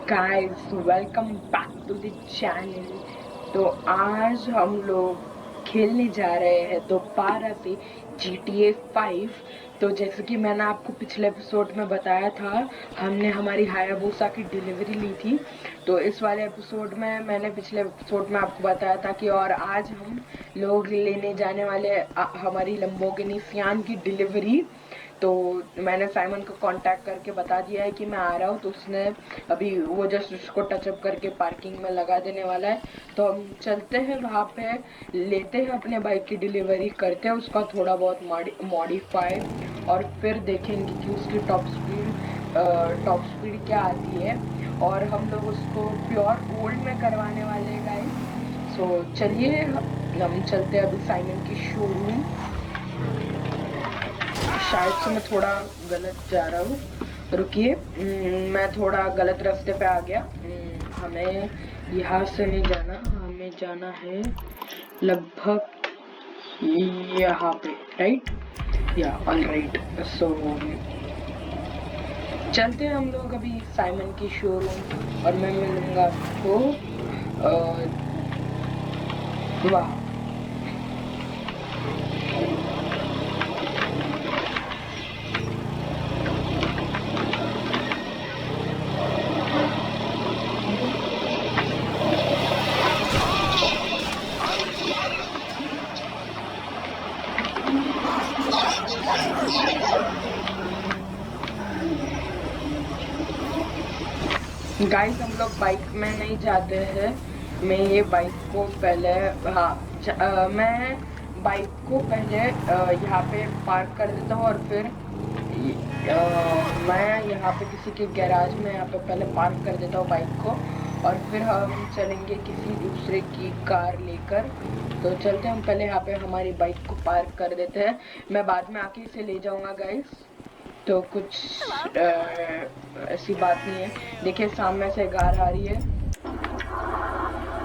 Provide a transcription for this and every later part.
Guys welcome back to the channel. तो आज हम लोग खेलने जा रहे हैं दोबारा से GTA 5। तो जैसे कि मैंने आपको पिछले एपिसोड में बताया था, हमने हमारी हायाबुसा की डिलीवरी ली थी। तो इस वाले एपिसोड में मैंने पिछले एपिसोड में आपको बताया था कि और आज हम लोग लेने जाने वाले हमारी लंबोर्गिनी सियान की डिलीवरी। तो मैंने साइमन को कांटेक्ट करके बता दिया है कि मैं आ रहा हूँ, तो उसने अभी वो जस्ट उसको टचअप करके पार्किंग में लगा देने वाला है। तो हम चलते हैं वहाँ पे, लेते हैं अपने बाइक की डिलीवरी, करते हैं उसका थोड़ा बहुत मॉडिफाई और फिर देखेंगे कि उसकी टॉप स्पीड क्या आती है। और हम लोग उसको प्योर गोल्ड में करवाने वाले हैं गाइस। सो चलिए हम चलते हैं अभी साइमन की शोरूम। शायद से मैं थोड़ा गलत जा रहा हूँ, रुकिए। मैं थोड़ा गलत रास्ते पे आ गया। हमें यहाँ से नहीं जाना, हमें जाना है लगभग यहाँ पे, राइट? या ऑल राइट। सो चलते हैं हम लोग अभी साइमन की शोरूम और मैं मिलूंगा आपको वाह। गाइस हम लोग बाइक में नहीं जाते हैं। मैं ये बाइक को पहले मैं बाइक को पहले यहाँ पे पार्क कर देता हूँ और फिर मैं यहाँ पे किसी के गैराज में यहाँ पे पहले पार्क कर देता हूँ बाइक को, और फिर हम चलेंगे किसी दूसरे की कार लेकर। तो चलते हम पहले यहाँ पे हमारी बाइक को पार्क कर देते हैं, मैं बाद में आके इसे ले जाऊँगा गाइस। तो कुछ ऐसी बात नहीं है। देखिए सामने से कार आ रही है।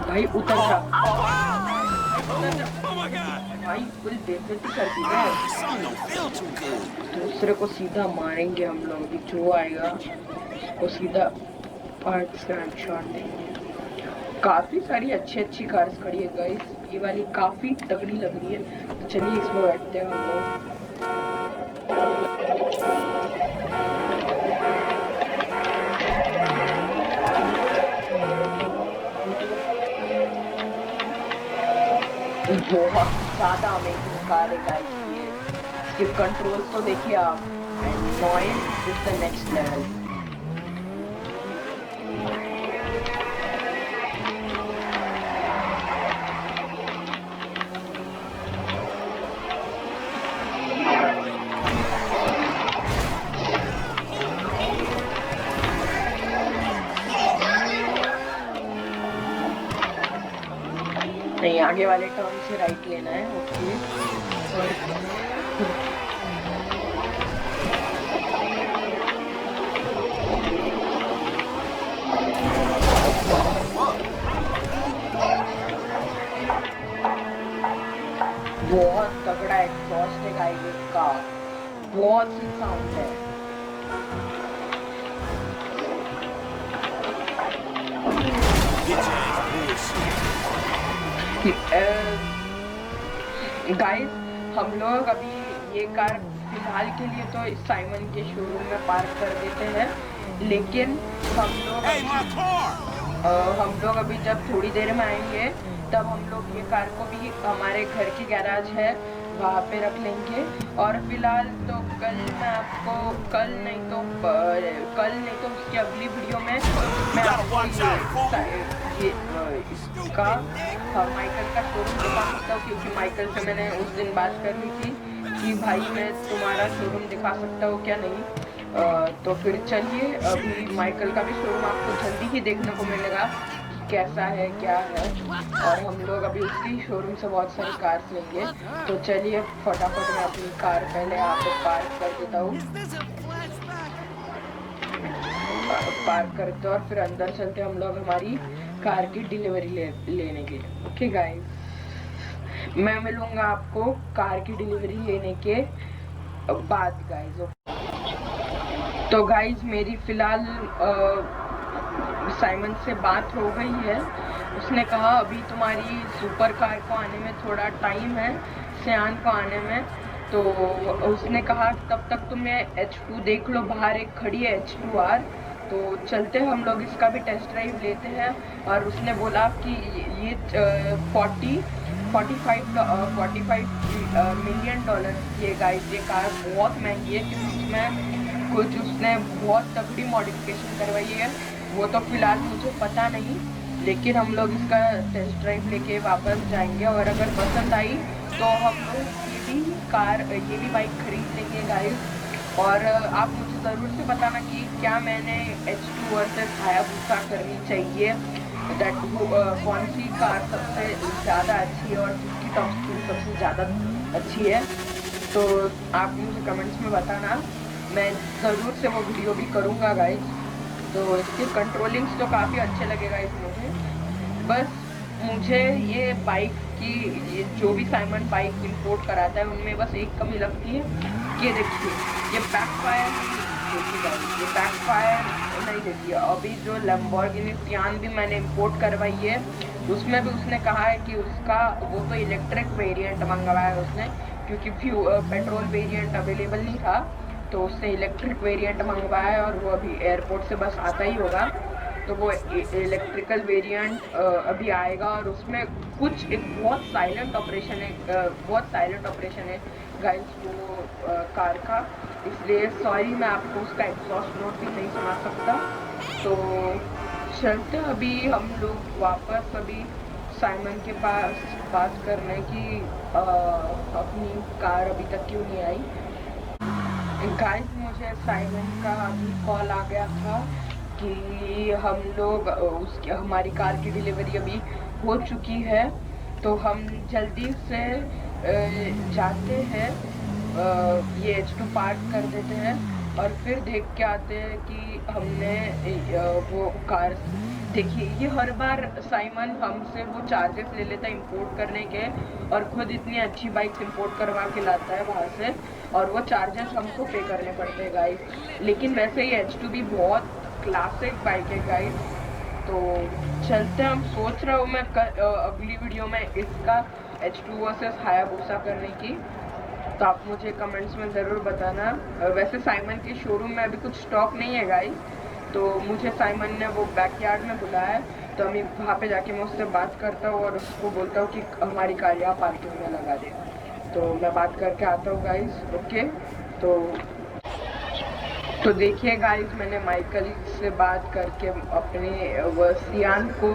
भाई उतर जा, भाई पूरी बेइज्जती कर दी है। दूसरे को सीधा मारेंगे हम लोग, अभी जो आएगा वो सीधा पार्ट से हेडशॉट देंगे। काफी सारी अच्छी कार्स खड़ी है गाइस, ये वाली काफी तगड़ी लग रही है। तो चलिए इसमें बैठते हैं हम लोग। बहुत ज्यादा अमेजिंग कार है गाइस ये। इसके कंट्रोल्स तो देखिए आप, and noise is the next level. नहीं, आगे वाले टर्न से राइट लेना है। ओके बहुत तगड़ा एग्जॉस्ट है गाइस इसका, बहुत ही साउंड है। गाइस हम लोग अभी ये कार फिलहाल के लिए तो साइमन के शोरूम में पार्क कर देते हैं, लेकिन हम लोग अभी जब थोड़ी देर में आएंगे तब हम लोग ये कार को भी हमारे घर की गैराज है वहाँ पे रख लेंगे। और फिलहाल तो कल मैं आपको कल नहीं तो उसकी अगली वीडियो में मैं आपको इसका माइकल का शोरूम दिखा सकता हूँ, क्योंकि माइकल से मैंने उस दिन बात कर ली थी कि भाई मैं तुम्हारा शोरूम दिखा सकता हूँ क्या नहीं। तो फिर चलिए अभी माइकल का भी शोरूम आपको जल्दी ही देखने को मिलेगा कैसा है क्या है। और हम लोग अभी उसकी शोरूम से बहुत सारी कार्स लेंगे। तो चलिए फटाफट मैं अपनी कार पहले यहाँ पे पार्क कर देता हूँ, पार्क करते और फिर अंदर चलते हम लोग हमारी कार की डिलीवरी लेने के लिए। ओके गाइस, मैं मिलूंगा आपको कार की डिलीवरी लेने के बाद गाइस। तो गाइस मेरी फिलहाल साइमन से बात हो गई है। उसने कहा अभी तुम्हारी सुपर कार को आने में थोड़ा टाइम है, सियान को आने में। तो उसने कहा तब तक तुम्हें H2 देख लो, बाहर एक खड़ी है H2R। तो चलते हैं हम लोग इसका भी टेस्ट ड्राइव लेते हैं। और उसने बोला कि ये 45 मिलियन डॉलर की है गाइस। ये कार बहुत महंगी है क्योंकि इसमें कुछ उसने बहुत तगड़ी मॉडिफिकेशन करवाई है। वो तो फिलहाल मुझे पता नहीं, लेकिन हम लोग इसका टेस्ट ड्राइव लेके वापस जाएंगे। और अगर पसंद आई तो हम लोग ये भी बाइक खरीद लेंगे गाइस। और आप मुझे ज़रूर से बताना कि क्या मैंने H2 वर्सेस हायाबुसा करनी चाहिए, कौन सी कार सबसे ज़्यादा अच्छी है और किसकी टॉप स्पीड सबसे ज़्यादा अच्छी है। तो आप मुझे कमेंट्स में बताना, मैं ज़रूर से वो वीडियो भी करूँगा गाइस। तो इसके कंट्रोलिंग्स तो काफ़ी अच्छे लगेगा इस मुझे। बस मुझे ये बाइक की, ये जो भी साइमन बाइक इंपोर्ट कराता है उनमें बस एक कमी लगती है कि देखिए ये बैकफायर नहीं देती है। अभी जो लैम्बोर्गिनी सियान भी मैंने इंपोर्ट करवाई है उसमें भी उसने कहा है कि उसका वो तो इलेक्ट्रिक वेरिएंट मंगवाया है उसने, क्योंकि पेट्रोल वेरिएंट अवेलेबल नहीं था। तो उसने इलेक्ट्रिक वेरिएंट मंगवाया है और वो अभी एयरपोर्ट से बस आता ही होगा। तो वो इलेक्ट्रिकल वेरिएंट अभी आएगा और उसमें कुछ एक बहुत साइलेंट ऑपरेशन है गाइस वो कार का। इसलिए सॉरी, मैं आपको उसका एग्जॉस्ट नोट भी नहीं सुना सकता। तो चलते अभी हम लोग वापस अभी साइमन के पास बात करने की, अपनी कार अभी तक क्यों नहीं आई। गाइस मुझे साइमन का अभी कॉल आ गया था कि हम लोग हमारी कार की डिलीवरी अभी हो चुकी है। तो हम जल्दी से जाते हैं, ये H2 पार्क कर देते हैं और फिर देख के आते हैं कि हमने वो कार देखिए। ये हर बार साइमन हमसे वो चार्जेस ले लेता है इंपोर्ट करने के, और खुद इतनी अच्छी बाइक्स इंपोर्ट करवा के लाता है वहाँ से, और वो चार्जेस हमको पे करने पड़ते हैं गाइस। लेकिन वैसे ये H2 भी बहुत क्लासिक बाइक है गाइस। तो चलते, हम सोच रहा हूँ मैं अगली वीडियो में इसका H2 वर्सेस हायाबुसा करने की। तो आप मुझे कमेंट्स में ज़रूर बताना। वैसे साइमन के शोरूम में अभी कुछ स्टॉक नहीं है गाइस, तो मुझे साइमन ने वो बैकयार्ड में बुलाया है। तो अभी वहाँ पे जाके मैं उससे बात करता हूँ और उसको बोलता हूँ कि हमारी कार यहाँ पार्किंग में लगा दे। तो मैं बात करके आता हूँ गाइस। ओके, तो देखिए गाइस, मैंने माइकल से बात करके अपने सियान को,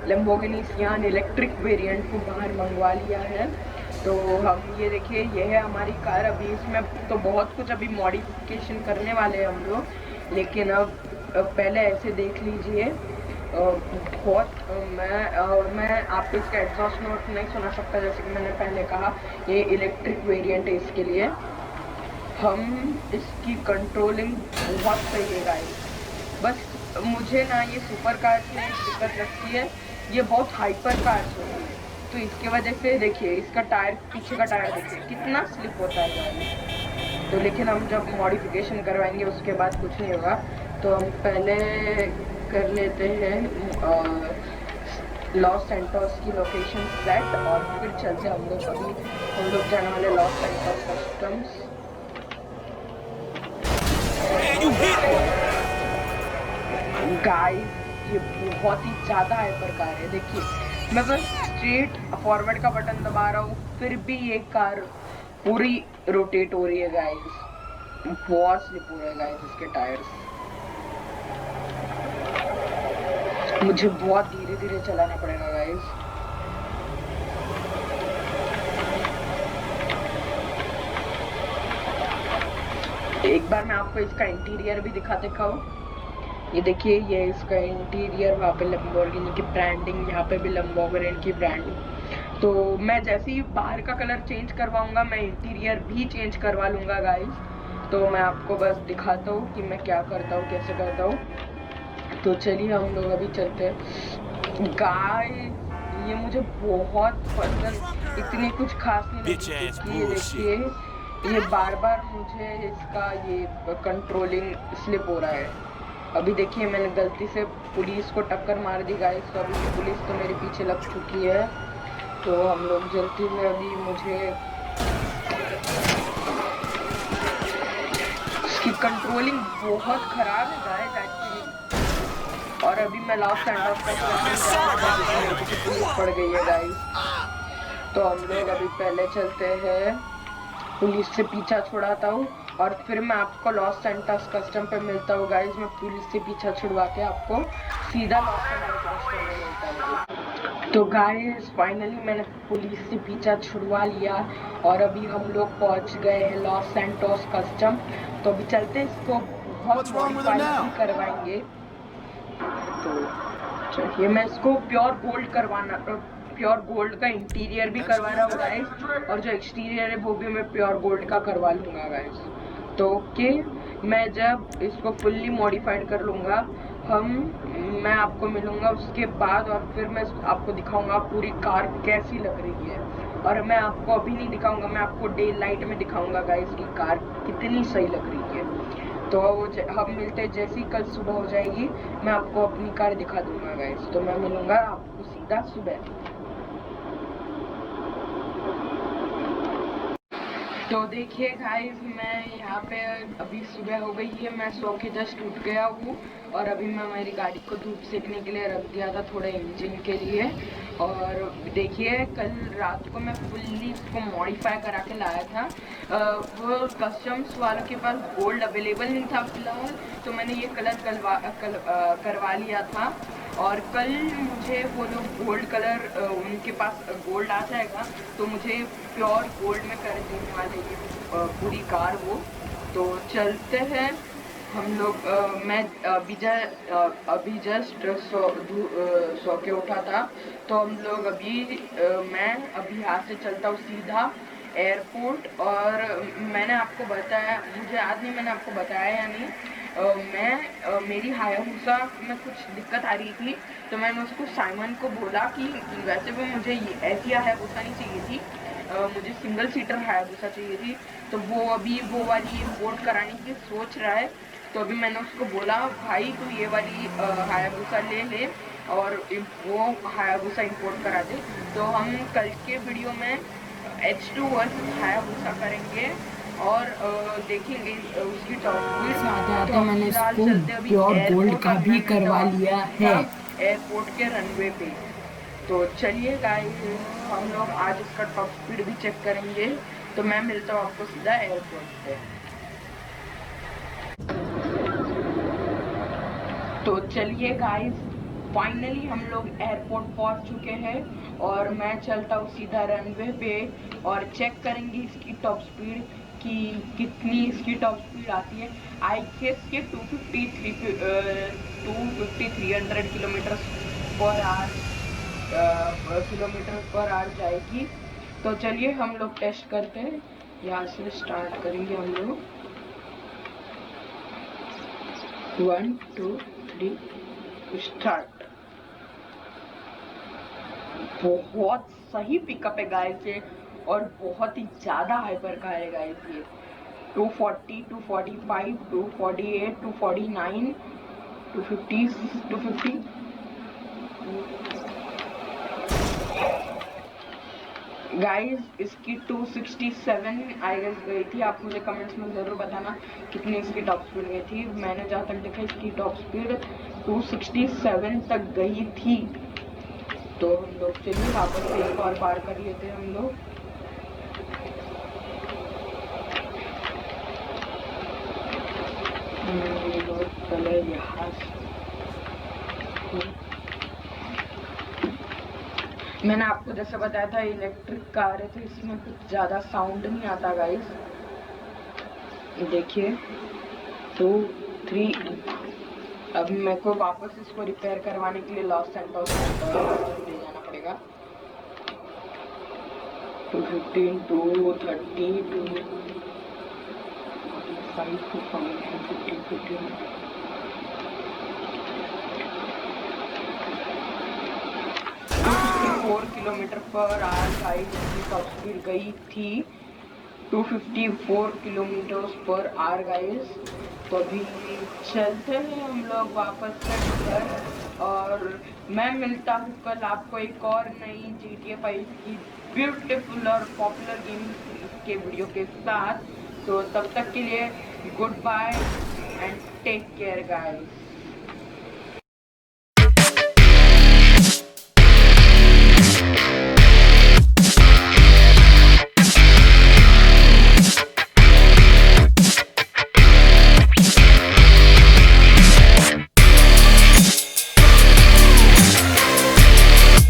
लैम्बोर्गिनी सियान इलेक्ट्रिक वेरिएंट को बाहर मंगवा लिया है। तो हम ये देखिए, ये है हमारी कार। अभी इसमें तो बहुत कुछ अभी मॉडिफिकेशन करने वाले हैं हम लोग, लेकिन अब पहले ऐसे देख लीजिए। मैं आपको इसका एग्जॉस्ट नोट नहीं सुना सकता, जैसे कि मैंने पहले कहा ये इलेक्ट्रिक वेरिएंट है। इसके लिए हम इसकी कंट्रोलिंग बहुत सही है गाइस। बस मुझे ना ये सुपर कार्स में एक दिक्कत लगती है, ये बहुत हाइपर कार्स होती है। तो इसके वजह से देखिए इसका टायर, पीछे का टायर देखिए कितना स्लिप होता है गाइस। तो लेकिन हम जब मॉडिफिकेशन करवाएंगे उसके बाद कुछ नहीं होगा। तो हम पहले कर लेते हैं लॉस सैंटोस की लोकेशन सेट, और फिर चलते हम लोग जाने वाले लॉस सैंटोस कस्टम्स। गाइस ये बहुत ही ज़्यादा हाइपर कार है। देखिए मैं बस स्ट्रेट फॉरवर्ड का बटन दबा रहा हूँ, फिर भी ये कार पूरी रोटेट हो रही है गाइस। बहुत स्लिप हो रहा है गाइस इसके टायर्स। मुझे बहुत धीरे धीरे चलाना पड़ेगा गाइस। एक बार मैं आपको इसका इंटीरियर भी दिखा देता हूँ। ये देखिए, ये इसका इंटीरियर, वहाँ पे लैम्बोर्गिनी की ब्रांडिंग, यहाँ पे भी लैम्बोर्गिनी की ब्रांडिंग। तो मैं जैसे ही बाहर का कलर चेंज करवाऊंगा, मैं इंटीरियर भी चेंज करवा लूँगा गाइस। तो मैं आपको बस दिखाता हूँ कि मैं क्या करता हूँ, कैसे करता हूँ। तो चलिए हम लोग अभी चलते हैं गाइस। ये मुझे बहुत पसंद, इतनी कुछ खास नहीं लगी क्योंकि ये देखिए, ये बार बार मुझे इसका ये कंट्रोलिंग स्लिप हो रहा है। अभी देखिए मैंने गलती से पुलिस को टक्कर मार दी गाइस, तो अभी पुलिस तो मेरे पीछे लग चुकी है। तो हम लोग जल्दी से अभी मुझे इसकी कंट्रोलिंग बहुत खराब है गाइस एक्चुअली। और अभी मैं लॉस सैंटोस का कस्टम जा रहा था क्योंकि मेरे पीछे पुलिस पड़ गई है गाइस। तो हम लोग अभी पहले चलते हैं, पुलिस से पीछा छुड़ाता हूँ और फिर मैं आपको लॉस सैंटोस कस्टम पे मिलता हूँ गाइस। मैं पुलिस से पीछा छुड़वा के आपको सीधा लॉस सैंटोस कस्टम में मिलता हूँ। तो गाइस फाइनली मैंने पुलिस से पीछा छुड़वा लिया और अभी हम लोग पहुंच गए हैं लॉस सैंटोस कस्टम। तो अभी चलते हैं, इसको बहुत मॉडिफाई भी करवाएंगे। तो चलिए मैं इसको प्योर गोल्ड का इंटीरियर भी करवा रहा हूँ गाइस, और जो एक्सटीरियर है वो भी मैं प्योर गोल्ड का करवा लूंगा गाइस। तो ओके, मैं जब इसको फुल्ली मॉडिफाइड कर लूंगा मैं आपको मिलूंगा उसके बाद, और फिर मैं आपको दिखाऊंगा पूरी कार कैसी लग रही है। और मैं आपको अभी नहीं दिखाऊंगा, मैं आपको डे लाइट में दिखाऊंगा गाइस की कार कितनी सही लग रही है। तो हम मिलते हैं जैसे ही कल सुबह हो जाएगी, मैं आपको अपनी कार दिखा दूंगा गाइस। तो मैं मिलूंगा आपको सीधा सुबह। तो देखिए गाइस मैं यहाँ पे अभी सुबह हो गई है, मैं सो के जस्ट उठ गया हूँ और अभी मैं मेरी गाड़ी को धूप सेकने के लिए रख दिया था थोड़ा इंजन के लिए। और देखिए कल रात को मैं फुल्ली इसको मॉडिफाई करा के लाया था। वो कस्टम्स वालों के पास गोल्ड अवेलेबल नहीं था फिलहाल, तो मैंने ये कलर करवा लिया था। और कल मुझे वो लोग गोल्ड कलर उनके पास गोल्ड आ जाएगा तो मुझे प्योर गोल्ड में कर देने वाले ये पूरी कार वो। तो चलते हैं हम लोग। मैं अभी जस्ट सो के उठा था, तो हम लोग मैं अभी यहाँ से चलता हूँ सीधा एयरपोर्ट। और मैंने आपको बताया, मुझे याद नहीं मैंने आपको बताया या नहीं, मेरी हायाबुसा में कुछ दिक्कत आ रही थी, तो मैंने उसको साइमन को बोला कि वैसे भी मुझे ऐसी हायाबुसा नहीं चाहिए थी, मुझे सिंगल सीटर हायाबुसा चाहिए थी। तो वो अभी वो वाली इम्पोर्ट कराने की सोच रहा है। तो अभी मैंने उसको बोला भाई तू ये वाली हायाबुसा ले ले और वो हायाबुसा इम्पोर्ट करा दे। तो हम कल के वीडियो में H2 वर्सेस हायाबुसा करेंगे और देखेंगे उसकी टॉप स्पीड। तो मैंने इसको प्योर गोल्ड का भी करवा लिया है एयरपोर्ट के रनवे पे। तो चलिए गाइस हम लोग आज इसका टॉप स्पीड भी चेक करेंगे। तो मैं मिलता हूँ आपको सीधा एयरपोर्ट पे। तो चलिए गाइस फाइनली हम लोग एयरपोर्ट पहुंच चुके हैं और मैं चलता हूँ सीधा रनवे पे और चेक करेंगे इसकी टॉप स्पीड कि कितनी इसकी टॉप स्पीड आती है। आई गेस के 300 किलोमीटर पर आवर जाएगी। तो चलिए हम लोग टेस्ट करते हैं, यहाँ से स्टार्ट करेंगे हम लोग। 1 2 3 स्टार्ट। बहुत सही पिकअप है गाइस ये, और बहुत ही ज्यादा हाइपर कार है गाइस ये। 240 245 248 249 250 250 गाइस इसकी 267 आई गेस गई थी। आप मुझे कमेंट्स में जरूर बताना कितनी इसकी टॉप स्पीड गई थी। मैंने जहाँ तक देखा इसकी टॉप स्पीड 267 तक गई थी। तो हम लोग चलिए वापस से एक और पार कर लेते हैं हम लोग। यहाँ मैंने आपको जैसे बताया था इलेक्ट्रिक कार है तो इसमें कुछ ज़्यादा साउंड नहीं आता गाइस। देखिए 2 3 अब मेरे को वापस इसको रिपेयर करवाने के लिए लॉस सैंटोस ले जाना पड़ेगा। 215 230 4 किलोमीटर पर आवर गाइस की टॉप स्पीड गई थी 254 किलोमीटर पर आवर गाइस। तो अभी चलते हैं हम लोग वापस से घर, और मैं मिलता हूँ कल आपको एक और नई GTA 5 की ब्यूटीफुल और पॉपुलर गेमिंग सीरीज के वीडियो के साथ। तो तब तक के लिए good bye and take care guys.